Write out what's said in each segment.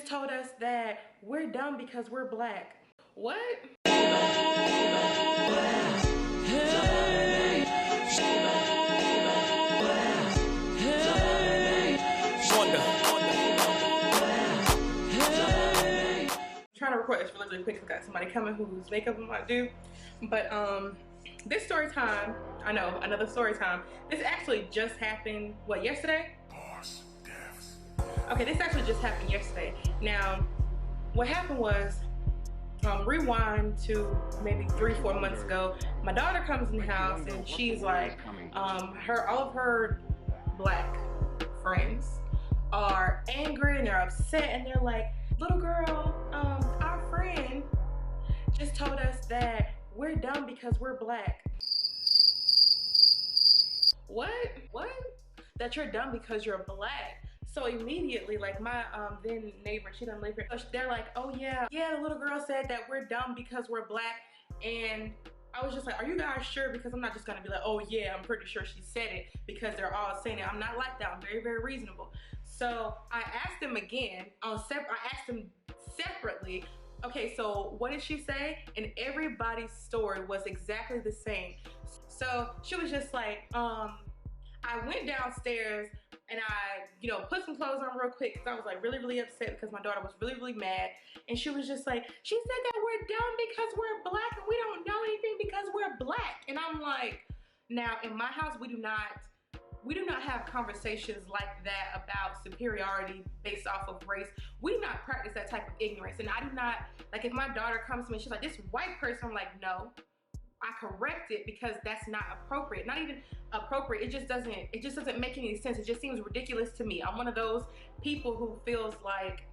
just told us that we're dumb because we're black. What? I'm trying to record this really quick because I got somebody coming whose makeup I'm about to do. But this story time, I know, another story time. This actually just happened, what, yesterday? Okay, this actually just happened yesterday. Now, what happened was, rewind to maybe 3-4 months ago. My daughter comes in the house and she's like, all of her black friends are angry and they're upset and they're like, little girl, our friend just told us that we're dumb because we're black. What? That you're dumb because you're black. So immediately, like my then neighbor, she doesn't live here, they're like, oh yeah, the little girl said that we're dumb because we're black. And I was just like, are you guys sure? Because I'm not just gonna be like, oh yeah, I'm pretty sure she said it, because they're all saying it. I'm not like that. I'm very, very reasonable. So I asked them again, I asked them separately, okay, so what did she say? And everybody's story was exactly the same. So she was just like, I went downstairs and I, put some clothes on real quick because I was like really, really upset because my daughter was really, really mad. And she was just like, she said that we're dumb because we're black and we don't know anything because we're black. And I'm like, now in my house, we do not have conversations like that about superiority based off of race. We do not practice that type of ignorance. And I do not, like if my daughter comes to me and she's like, this white person, I'm like, no. I correct it because that's not appropriate. Not even appropriate. It just doesn't make any sense. It just seems ridiculous to me. I'm one of those people who feels like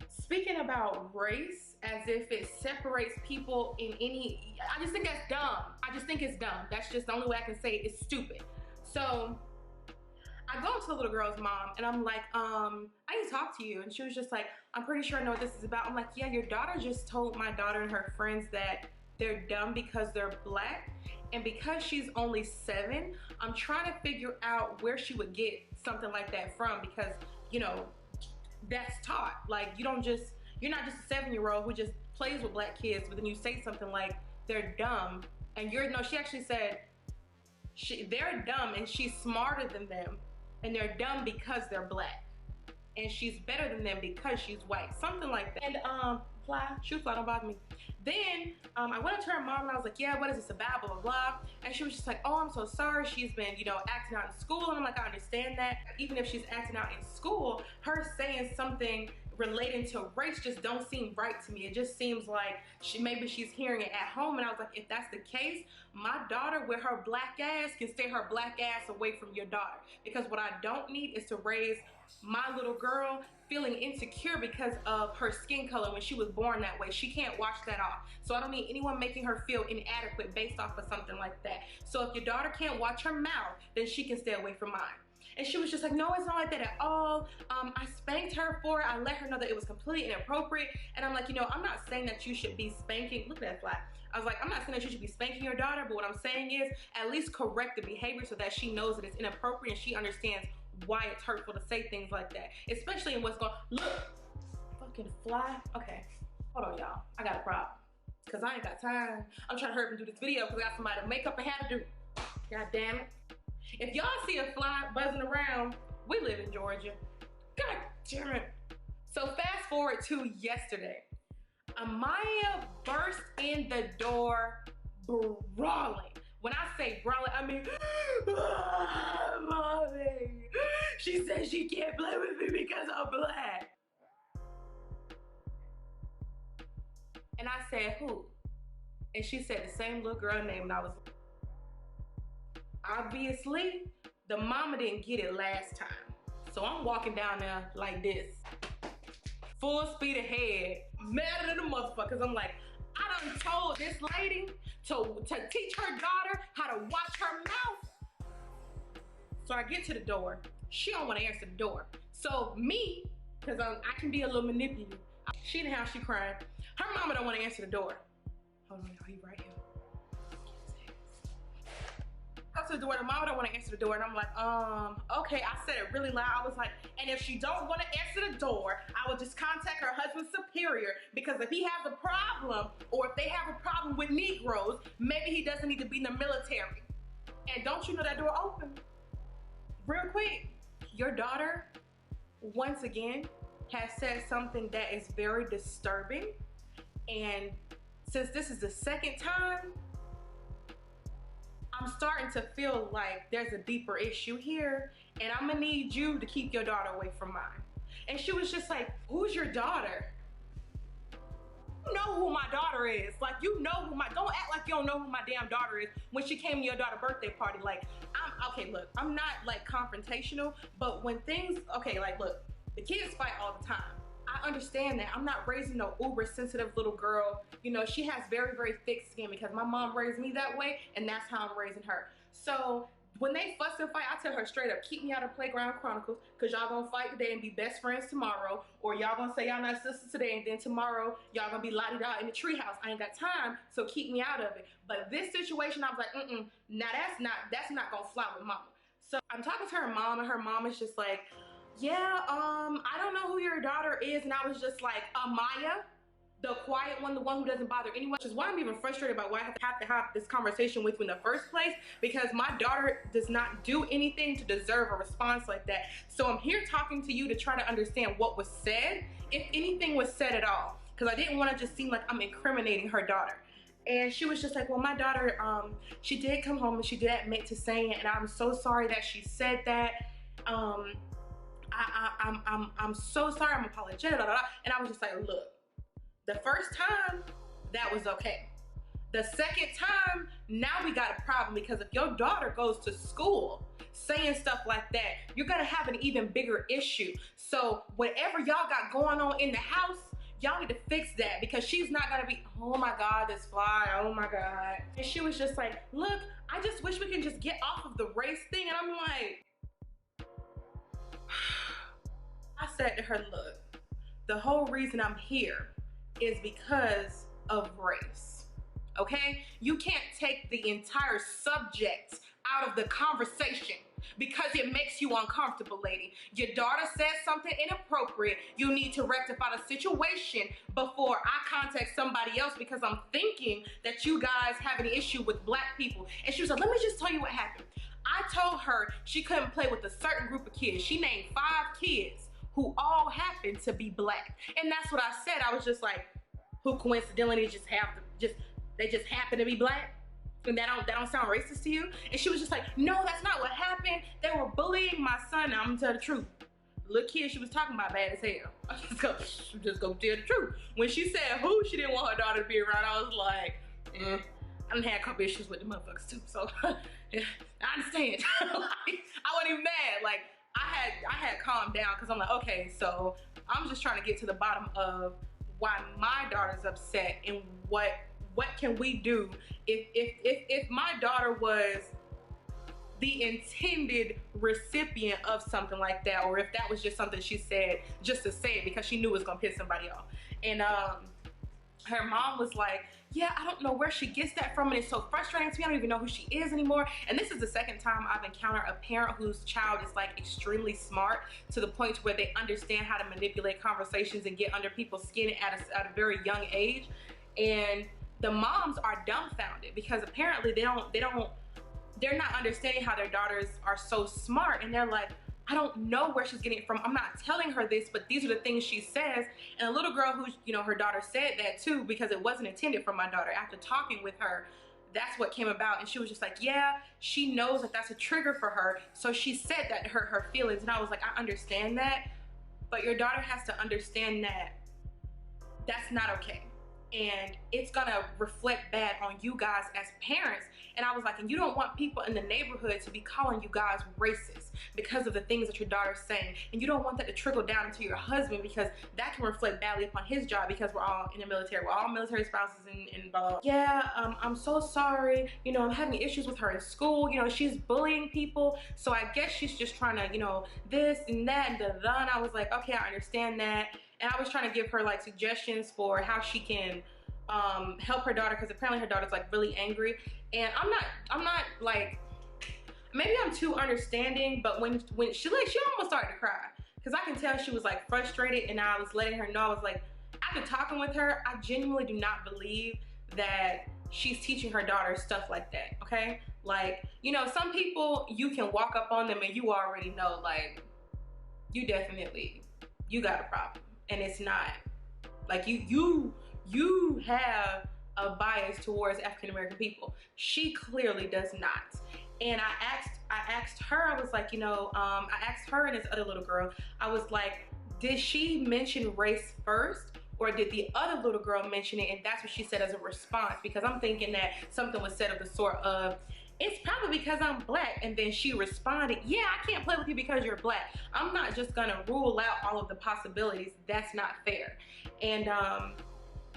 speaking about race as if it separates people in any, I just think that's dumb. I just think it's dumb. That's just the only way I can say it. It's stupid. So I go to the little girl's mom and I'm like, I need to talk to you. And she was just like, I'm pretty sure I know what this is about. I'm like, yeah, your daughter just told my daughter and her friends that they're dumb because they're black. And because she's only 7, I'm trying to figure out where she would get something like that from, because, that's taught. Like, you're not just a 7-year-old who just plays with black kids, but then you say something like they're dumb and she actually said they're dumb and she's smarter than them and they're dumb because they're black and she's better than them because she's white, something like that. And shoot fly, don't bother me. Then I went up to her mom and I was like, yeah, what is this about, blah, blah, blah. And she was just like, oh, I'm so sorry. She's been, acting out in school. And I'm like, I understand that. Even if she's acting out in school, her saying something relating to race just don't seem right to me. It just seems like maybe she's hearing it at home. And I was like, if that's the case, my daughter with her black ass can stay her black ass away from your daughter. Because what I don't need is to raise my little girl feeling insecure because of her skin color when she was born that way. She can't wash that off. So I don't need anyone making her feel inadequate based off of something like that. So if your daughter can't watch her mouth, then she can stay away from mine. And she was just like, no, it's not like that at all. I spanked her for it. I let her know that it was completely inappropriate. And I'm like, I'm not saying that you should be spanking. Look at that fly. I was like, I'm not saying that you should be spanking your daughter, but what I'm saying is at least correct the behavior so that she knows that it's inappropriate and she understands why it's hurtful to say things like that. Especially in what's going, look, fucking fly. Okay, hold on y'all, I got a problem. Cause I ain't got time. I'm trying to hurry up and do this video because I got somebody to make up and have to do. God damn it. If y'all see a fly buzzing around, we live in Georgia. God damn it. So fast forward to yesterday. Amaya burst in the door brawling. When I say brawling, I mean, Mommy. She says she can't play with me because I'm black. And I said, who? And she said the same little girl name, and I was like, obviously, the mama didn't get it last time. So I'm walking down there like this, full speed ahead, madder than a motherfucker. I'm like, I done told this lady to teach her daughter how to watch her mouth. So I get to the door. She don't want to answer the door. So me, because I can be a little manipulative. She in the house, she crying. Her mama don't want to answer the door. Hold on, y'all, he right here. to the door, the mama don't want to answer the door, and I'm like, okay. I said it really loud. I was like, and if she don't want to answer the door, I will just contact her husband's superior, because if he has a problem, or if they have a problem with Negroes, maybe he doesn't need to be in the military. And don't you know that door opened? Real quick, your daughter, once again, has said something that is very disturbing. And since this is the second time, I'm starting to feel like there's a deeper issue here, and I'm gonna need you to keep your daughter away from mine. And she was just like, who's your daughter? You know who my daughter is. Like, you know who don't act like you don't know who my damn daughter is when she came to your daughter's birthday party. Like, okay, look, I'm not like confrontational, but when things, okay, like, look, the kids fight all the time. I understand that. I'm not raising no uber sensitive little girl. You know, she has very, very thick skin because my mom raised me that way, and that's how I'm raising her. So when they fuss and fight, I tell her straight up, keep me out of Playground Chronicles, because y'all gonna fight today and be best friends tomorrow, or y'all gonna say y'all not sisters today, and then tomorrow y'all gonna be la-di-da in the treehouse. I ain't got time, so keep me out of it. But this situation, I was like, now that's not gonna fly with mama. So I'm talking to her mom, and her mom is just like, yeah, I don't know who your daughter is. And I was just like, Amaya, the quiet one, the one who doesn't bother anyone, which is why I'm even frustrated about why I have to have this conversation with you in the first place, because my daughter does not do anything to deserve a response like that. So I'm here talking to you to try to understand what was said, if anything was said at all, because I didn't want to just seem like I'm incriminating her daughter. And she was just like, well, my daughter, she did come home and she did admit to saying it, and I'm so sorry that she said that. I'm so sorry, I'm apologetic, blah, blah, blah. And I was just like, look, the first time, that was okay. The second time, now we got a problem, because if your daughter goes to school saying stuff like that, you're gonna have an even bigger issue. So whatever y'all got going on in the house, y'all need to fix that, because she's not gonna be, oh my God, this fly, oh my God. And she was just like, look, I just wish we can just get off of the race thing. And I'm like, I said to her, look, the whole reason I'm here is because of race, okay? You can't take the entire subject out of the conversation because it makes you uncomfortable, lady. Your daughter said something inappropriate. You need to rectify the situation before I contact somebody else, because I'm thinking that you guys have an issue with black people. And she was like, let me just tell you what happened. I told her she couldn't play with a certain group of kids. She named 5 kids who all happen to be black. And that's what I said. I was just like, who coincidentally they just happen to be black? And that don't sound racist to you? And she was just like, no, that's not what happened. They were bullying my son. I'm gonna tell the truth. Little kid she was talking about bad as hell. I just go tell the truth. When she said who she didn't want her daughter to be around, I was like, I done had a couple issues with the motherfuckers too, so yeah, I understand. Like, I wasn't even mad. Like, I had calmed down, because I'm like, okay, so I'm just trying to get to the bottom of why my daughter's upset, and what can we do if my daughter was the intended recipient of something like that, or if that was just something she said just to say it because she knew it was gonna piss somebody off. And her mom was like, yeah, I don't know where she gets that from, and it's so frustrating to me. I don't even know who she is anymore. And this is the second time I've encountered a parent whose child is like extremely smart, to the point where they understand how to manipulate conversations and get under people's skin at a very young age. And the moms are dumbfounded, because apparently they're not understanding how their daughters are so smart, and they're like, I don't know where she's getting it from. I'm not telling her this, but these are the things she says. And a little girl who, you know, her daughter said that too, because it wasn't intended for my daughter. After talking with her, that's what came about. And she was just like, yeah, she knows that that's a trigger for her. So she said that to hurt her feelings. And I was like, I understand that, but your daughter has to understand that that's not okay. And it's gonna reflect bad on you guys as parents. And I was like, and you don't want people in the neighborhood to be calling you guys racist because of the things that your daughter's saying. And you don't want that to trickle down into your husband, because that can reflect badly upon his job, because we're all in the military. We're all military spouses and blah, blah. Yeah, I'm so sorry. You know, I'm having issues with her in school. You know, she's bullying people. So I guess she's just trying to, you know, this and that and da-da. And I was like, okay, I understand that. And I was trying to give her like suggestions for how she can help her daughter, because apparently her daughter's like really angry. And I'm not like, maybe I'm too understanding, but when she almost started to cry. Because I can tell she was like frustrated, and I was letting her know, I was like, after talking with her, I genuinely do not believe that she's teaching her daughter stuff like that, okay? Like, you know, some people, you can walk up on them and you already know, like, you got a problem. And it's not. Like, you have a bias towards African American people. She clearly does not. And I asked her, I was like, you know, I asked her and this other little girl, I was like, did she mention race first? Or did the other little girl mention it and that's what she said as a response? Because I'm thinking that something was said of the sort of, it's probably because I'm black. And then she responded, yeah, I can't play with you because you're black. I'm not just gonna rule out all of the possibilities. That's not fair. And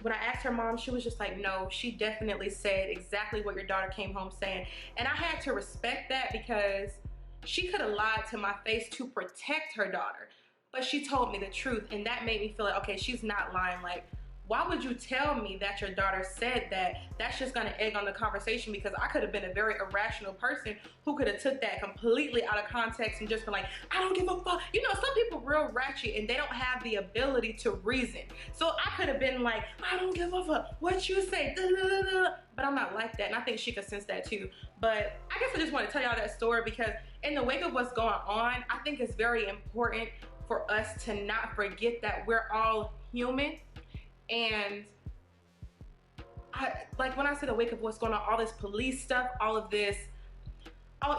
when I asked her mom, she was just like, no, she definitely said exactly what your daughter came home saying. And I had to respect that because she could have lied to my face to protect her daughter. But she told me the truth, and that made me feel like, okay, she's not lying. Like, why would you tell me that your daughter said that? That's just gonna egg on the conversation, because I could have been a very irrational person who could have took that completely out of context and just been like, I don't give a fuck. You know, some people real ratchet and they don't have the ability to reason. So I could have been like, I don't give a fuck what you say, but I'm not like that, and I think she could sense that too. But I guess I just want to tell y'all that story because in the wake of what's going on, I think it's very important for us to not forget that we're all human. And like when I say the wake of what's going on, all this police stuff, all of this,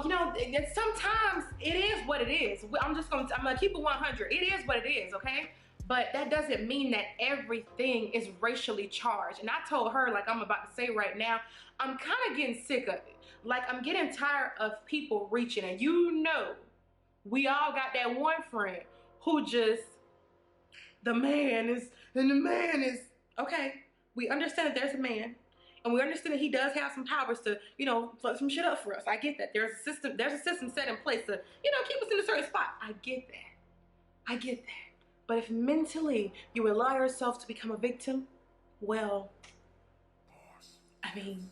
you know, sometimes it is what it is. I'm gonna keep it 100. It is what it is, okay? But that doesn't mean that everything is racially charged. And I told her, like I'm about to say right now, I'm kind of getting sick of it. Like, I'm getting tired of people reaching, and you know, we all got that one friend who just, the man is, okay, we understand that there's a man, and we understand that he does have some powers to, you know, fuck some shit up for us. I get that. There's a system set in place to, you know, keep us in a certain spot. I get that. But if mentally you allow yourself to become a victim, well, I mean,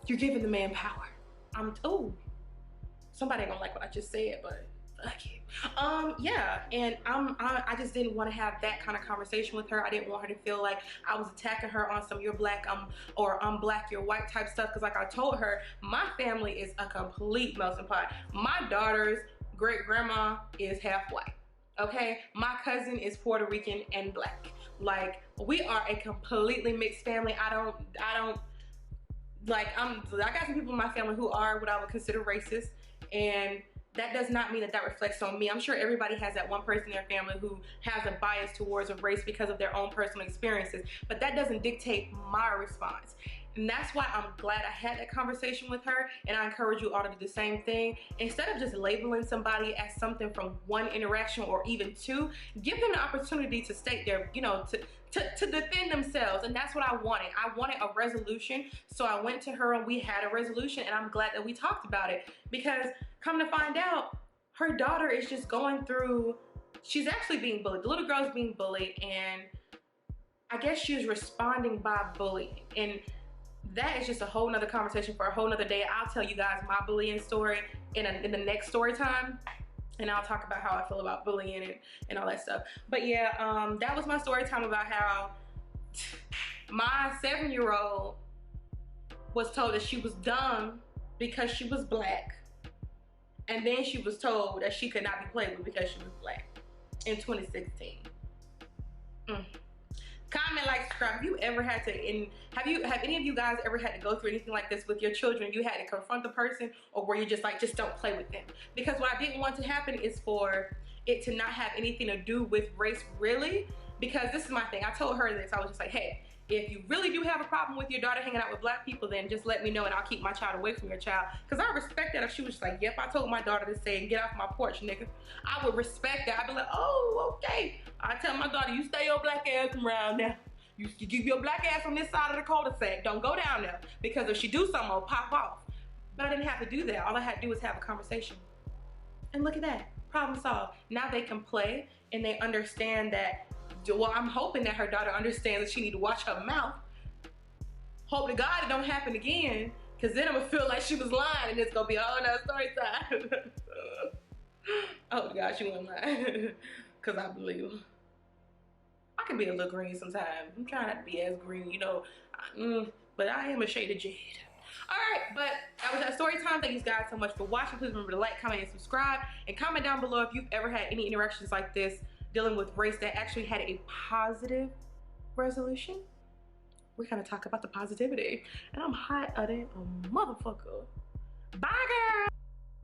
you're giving the man power. Somebody ain't gonna like what I just said, but fuck it. Yeah, and I just didn't want to have that kind of conversation with her. I didn't want her to feel like I was attacking her on some you're black, or I'm black, you're white type stuff. Because like I told her, my family is a complete melting pot. My daughter's great grandma is half white. Okay, my cousin is Puerto Rican and black. Like, we are a completely mixed family. I got some people in my family who are what I would consider racist, and that does not mean that reflects on me. I'm sure everybody has that one person in their family who has a bias towards a race because of their own personal experiences, but that doesn't dictate my response. And that's why I'm glad I had that conversation with her, and I encourage you all to do the same thing. Instead of just labeling somebody as something from one interaction or even two, give them the opportunity to state their, you know, to defend themselves. And that's what I wanted. I wanted a resolution. So I went to her and we had a resolution, and I'm glad that we talked about it, because come to find out, her daughter is just going through, she's actually being bullied. The little girl's being bullied, and I guess she's responding by bullying. And that is just a whole nother conversation for a whole nother day. I'll tell you guys my bullying story in the next story time, and I'll talk about how I feel about bullying and all that stuff. But yeah, that was my story time about how my 7-year-old was told that she was dumb because she was black, and then she was told that she could not be played with because she was black in 2016. Comment, like, subscribe. Have you ever had to, have any of you guys ever had to go through anything like this with your children? You had to confront the person, or were you just like, just don't play with them? Because what I didn't want to happen is for it to not have anything to do with race, really. Because this is my thing. I told her this. I was just like, hey, if you really do have a problem with your daughter hanging out with black people, then just let me know and I'll keep my child away from your child. Because I respect that if she was just like, yep, I told my daughter to say, get off my porch, nigga. I would respect that. I'd be like, oh, okay. I tell my daughter, you stay your black ass around now. You keep your black ass on this side of the cul-de-sac. Don't go down there. Because if she do something, I'll pop off. But I didn't have to do that. All I had to do was have a conversation. And look at that. Problem solved. Now they can play and they understand that. Well, I'm hoping that her daughter understands that she need to watch her mouth. Hope to God it don't happen again. Cause then I'm gonna feel like she was lying and it's gonna be a whole nother story time. Oh gosh, she wasn't lying. Cause I believe her. I can be a little green sometimes. I'm trying not to be as green, you know. But I am a shade of jade. Alright, but that was that story time. Thank you guys so much for watching. Please remember to like, comment, and subscribe. And comment down below if you've ever had any interactions like this dealing with race that actually had a positive resolution. We're gonna talk about the positivity. And I'm hot at it, a motherfucker. Bye, girl.